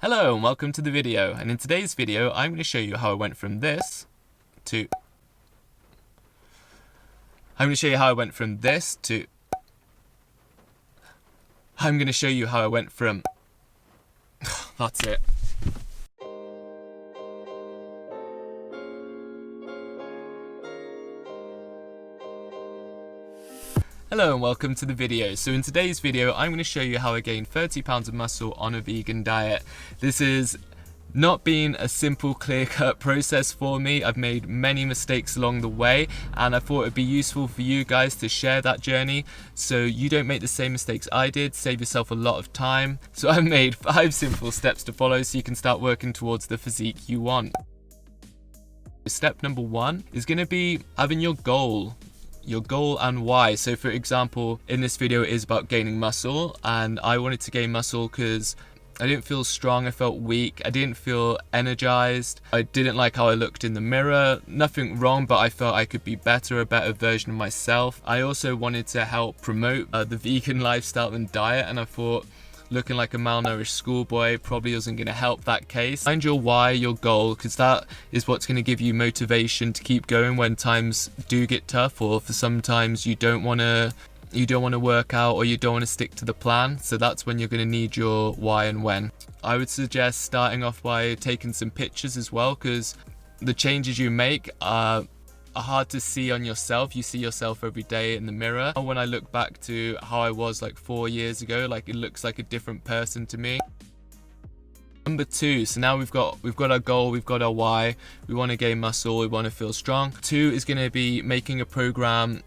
Hello and welcome to the video, and in today's video I'm going to show you how I went from this to I'm going to show you how I went from this to I'm going to show you how I went from that's it. Hello and welcome to the video. So in today's video I'm going to show you how I gained 30 pounds of muscle on a vegan diet. This is not been a simple clear-cut process for me. I've made many mistakes along the way and I thought it'd be useful for you guys to share that journey so you don't make the same mistakes I did, save yourself a lot of time. So I've made 5 simple steps to follow so you can start working towards the physique you want. Step number 1 is going to be having your goal and why. So for example, in this video it is about gaining muscle, and I wanted to gain muscle because I didn't feel strong, I felt weak, I didn't feel energized, I didn't like how I looked in the mirror. Nothing wrong, but I felt I could be better, a better version of myself. I also wanted to help promote the vegan lifestyle and diet, and I thought looking like a malnourished schoolboy probably isn't going to help that case. Find your why, your goal, because that is what's going to give you motivation to keep going when times do get tough, or for sometimes you don't want to work out or you don't want to stick to the plan. So that's when you're going to need your why and when. I would suggest starting off by taking some pictures as well, because the changes you make are hard to see on yourself. You see yourself every day in the mirror. When I look back to how I was like 4 years ago, like it looks like a different person to me. Number 2, so now we've got our goal, we've got our why, we want to gain muscle, we want to feel strong. 2 is going to be making a program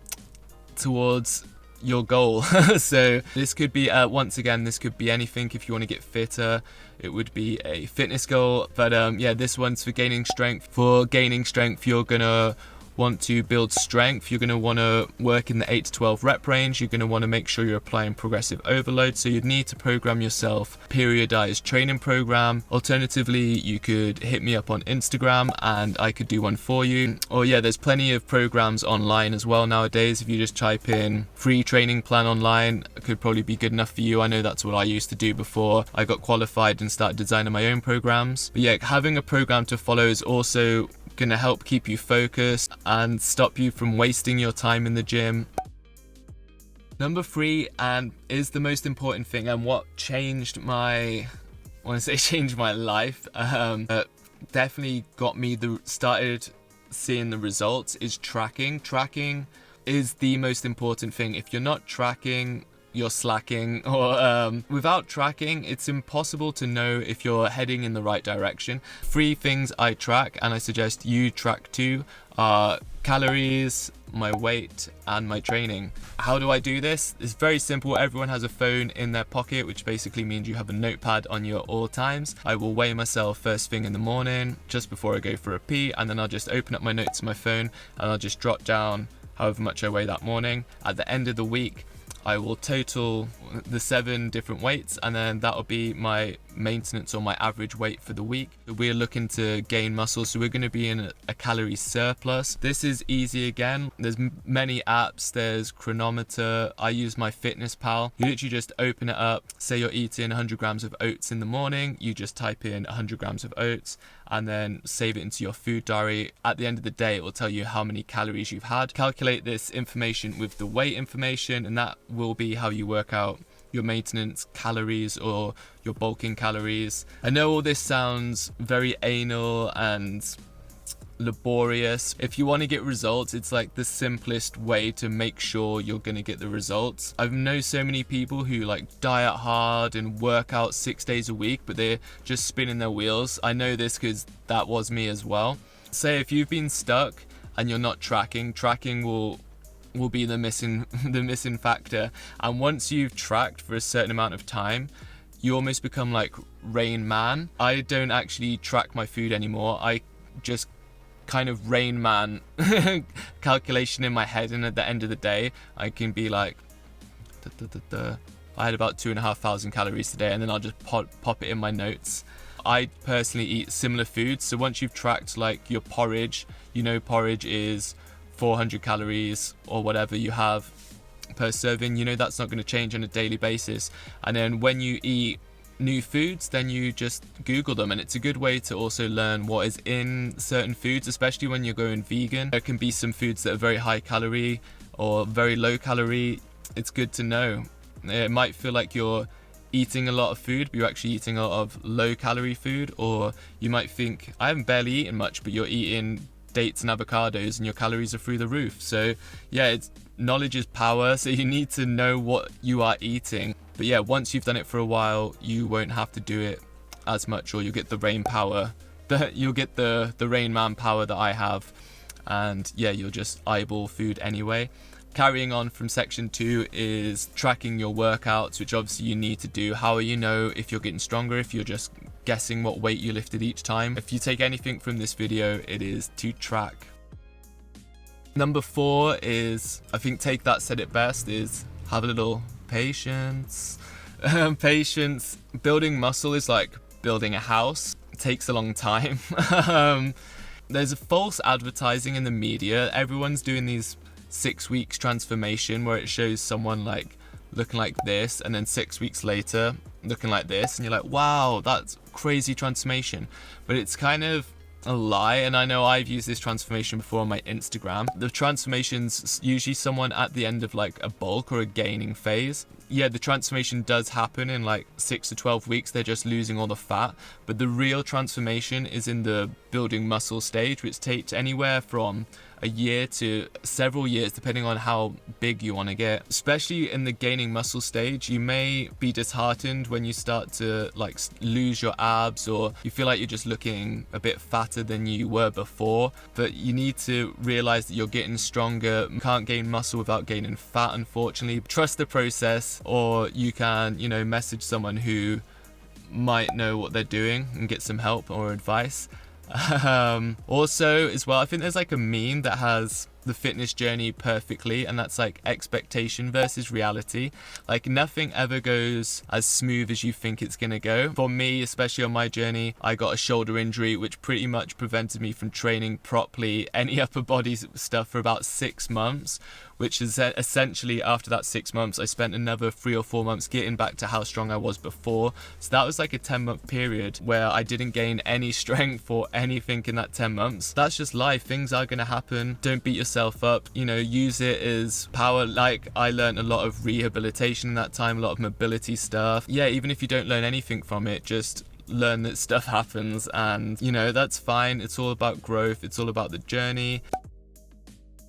towards your goal. So this could be once again, this could be anything. If you want to get fitter, it would be a fitness goal, but yeah, this one's for gaining strength. For gaining strength, you're gonna want to build strength, you're going to want to work in the 8 to 12 rep range, you're going to want to make sure you're applying progressive overload, so you'd need to program yourself periodized training program. Alternatively, you could hit me up on Instagram and I could do one for you. Or yeah, there's plenty of programs online as well nowadays. If you just type in free training plan online, it could probably be good enough for you. I know that's what I used to do before I got qualified and started designing my own programs. But yeah, having a program to follow is also going to help keep you focused and stop you from wasting your time in the gym. Number 3, and is the most important thing, and what changed my, changed my life, definitely got me started seeing the results, is tracking. Tracking is the most important thing. If you're not tracking, you're slacking, or without tracking, it's impossible to know if you're heading in the right direction. 3 things I track, and I suggest you track too, are calories, my weight, and my training. How do I do this? It's very simple. Everyone has a phone in their pocket, which basically means you have a notepad on you at all times. I will weigh myself first thing in the morning, just before I go for a pee, and then I'll just open up my notes on my phone and I'll just jot down however much I weigh that morning. At the end of the week, I will total the 7 different weights, and then that'll be my maintenance or my average weight for the week. We're looking to gain muscle, so we're going to be in a calorie surplus. This is easy again. There's many apps. There's Chronometer. I use my Fitness Pal. You literally just open it up. Say you're eating 100 grams of oats in the morning. You just type in 100 grams of oats and then save it into your food diary. At the end of the day, it will tell you how many calories you've had. Calculate this information with the weight information, and that will be how you work out your maintenance calories or your bulking calories. I know all this sounds very anal and laborious. If you want to get results, it's like the simplest way to make sure you're going to get the results. I've known so many people who like diet hard and work out 6 days a week, but they're just spinning their wheels. I know this because that was me as well. Say if you've been stuck and you're not tracking will be the missing factor. And once you've tracked for a certain amount of time, you almost become like Rain Man. I don't actually track my food anymore. I just kind of Rain Man calculation in my head, and at the end of the day I can be like I had about 2,500 calories today, and then I'll just pop it in my notes. I personally eat similar foods, so once you've tracked like your porridge, you know porridge is 400 calories or whatever you have per serving, you know that's not going to change on a daily basis. And then when you eat new foods, then you just Google them, and it's a good way to also learn what is in certain foods, especially when you're going vegan. There can be some foods that are very high calorie or very low calorie. It's good to know. It might feel like you're eating a lot of food, but you're actually eating a lot of low calorie food, or you might think, I haven't barely eaten much, but you're eating dates and avocados and your calories are through the roof. So yeah, knowledge is power, so you need to know what you are eating. But yeah, once you've done it for a while, you won't have to do it as much, or you'll get the Rain power, you'll get the Rain Man power that I have, and yeah, you'll just eyeball food anyway. Carrying on from section 2 is tracking your workouts, which obviously you need to do. How will you know if you're getting stronger if you're just guessing what weight you lifted each time? If you take anything from this video, it is to track. Number 4 is, I think Take That said it best, is have a little patience. Patience. Building muscle is like building a house. It takes a long time. There's a false advertising in the media. Everyone's doing these 6 weeks transformation where it shows someone like looking like this and then 6 weeks later looking like this, and you're like, wow, that's crazy transformation. But it's kind of a lie, and I know I've used this transformation before on my Instagram. The transformation's usually someone at the end of like a bulk or a gaining phase. Yeah, the transformation does happen in like 6 to 12 weeks. They're just losing all the fat, but the real transformation is in the building muscle stage, which takes anywhere from a year to several years depending on how big you want to get. Especially in the gaining muscle stage, you may be disheartened when you start to like lose your abs, or you feel like you're just looking a bit fatter than you were before, but you need to realize that you're getting stronger. You can't gain muscle without gaining fat, unfortunately. Trust the process, or you can, you know, message someone who might know what they're doing and get some help or advice. Also as well, I think there's like a meme that has the fitness journey perfectly, and that's like expectation versus reality. Like nothing ever goes as smooth as you think it's gonna go. For me, especially on my journey, I got a shoulder injury which pretty much prevented me from training properly any upper body stuff for about 6 months, which is essentially after that 6 months I spent another 3 or 4 months getting back to how strong I was before. So that was like a 10-month period where I didn't gain any strength or anything in that 10 months. That's just life. Things are gonna happen. Don't beat yourself up, you know, use it as power. Like I learned a lot of rehabilitation in that time, a lot of mobility stuff. Yeah, even if you don't learn anything from it, just learn that stuff happens, and you know, that's fine. It's all about growth, it's all about the journey.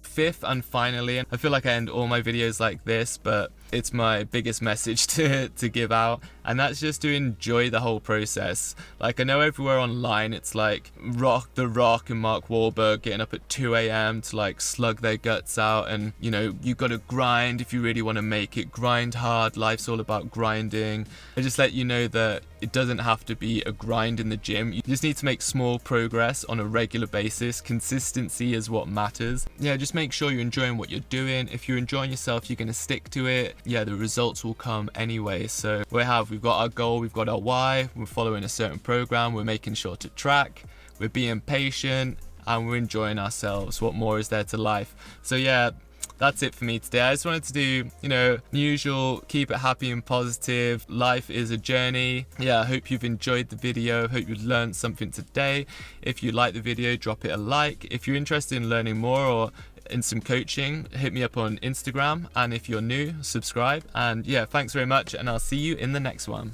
Fifth and finally, I feel like I end all my videos like this, but it's my biggest message to give out, and that's just to enjoy the whole process. Like I know everywhere online it's like The Rock and Mark Wahlberg getting up at 2 a.m. to like slug their guts out, and you know, you gotta grind if you really want to make it. Grind hard, life's all about grinding. I just let you know that it doesn't have to be a grind in the gym. You just need to make small progress on a regular basis. Consistency is what matters. Yeah, just make sure you're enjoying what you're doing. If you're enjoying yourself, you're gonna stick to it. Yeah, the results will come anyway. So we've got our goal, we've got our why, we're following a certain program, we're making sure to track, we're being patient, and we're enjoying ourselves. What more is there to life? So yeah, that's it for me today. I just wanted to do, you know, usual, keep it happy and positive. Life is a journey. Yeah, I hope you've enjoyed the video. I hope you've learned something today. If you like the video, drop it a like. If you're interested in learning more or in some coaching, hit me up on Instagram, and if you're new, subscribe. And yeah, thanks very much, and I'll see you in the next one.